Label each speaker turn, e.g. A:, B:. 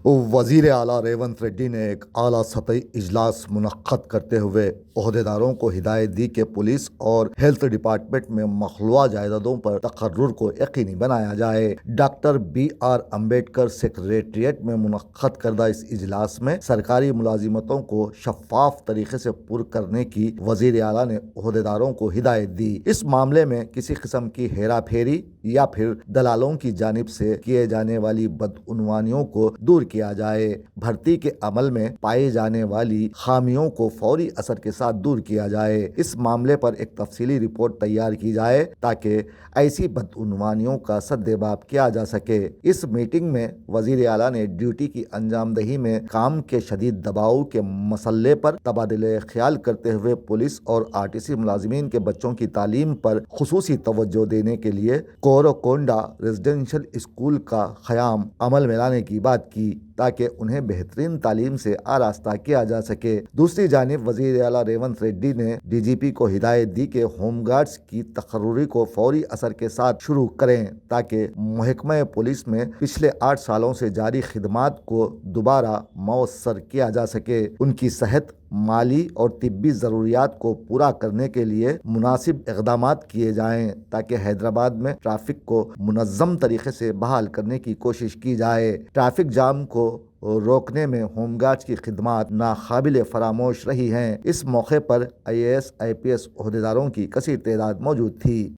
A: وزیر اعلیٰ ریونت ریڈی نے ایک اعلیٰ سطحی اجلاس منعقد کرتے ہوئے عہدیداروں کو ہدایت دی کہ پولیس اور ہیلتھ ڈپارٹمنٹ میں مخلوعہ جائیدادوں پر تقرر کو یقینی بنایا جائے۔ Doctor B R Ambedkar secretariat میں منعقد کردہ اس اجلاس میں سرکاری ملازمتوں کو شفاف طریقے سے پر کرنے کی وزیر اعلیٰ نے عہدیداروں کو ہدایت دی۔ اس معاملے میں کسی قسم کی ہیرا پھیری یا پھر دلالوں کی جانب سے کیے جانے والی بدعنوانیوں کو دور کیا جائے، بھرتی کے عمل میں پائی جانے والی خامیوں کو فوری اثر کے ساتھ دور کیا جائے، اس معاملے پر ایک تفصیلی رپورٹ تیار کی جائے تاکہ ایسی بدعنوانیوں کا سدباب کیا جا سکے۔ اس میٹنگ میں وزیر اعلیٰ نے ڈیوٹی کی انجام دہی میں کام کے شدید دباؤ کے مسئلے پر تبادلہ خیال کرتے ہوئے پولیس اور RTC ملازمین کے بچوں کی تعلیم پر خصوصی توجہ دینے کے لیے کورکونڈا ریزیڈنشل اسکول کا قیام عمل میں لانے کی بات کی تاکہ انہیں بہترین تعلیم سے آراستہ کیا جا سکے۔ دوسری جانب وزیر اعلیٰ ریونت ریڈی نے DGP کو ہدایت دی کہ ہوم گارڈز کی تقرری کو فوری اثر کے ساتھ شروع کریں تاکہ محکمہ پولیس میں پچھلے 8 سالوں سے جاری خدمات کو دوبارہ مؤثر کیا جا سکے۔ ان کی صحت، مالی اور طبی ضروریات کو پورا کرنے کے لیے مناسب اقدامات کیے جائیں تاکہ حیدرآباد میں ٹریفک کو منظم طریقے سے بحال کرنے کی کوشش کی جائے۔ ٹریفک جام کو روکنے میں ہوم گارڈز کی خدمات ناقابل فراموش رہی ہیں۔ اس موقع پر IAS IPS عہدیداروں کی کثیر تعداد موجود تھی۔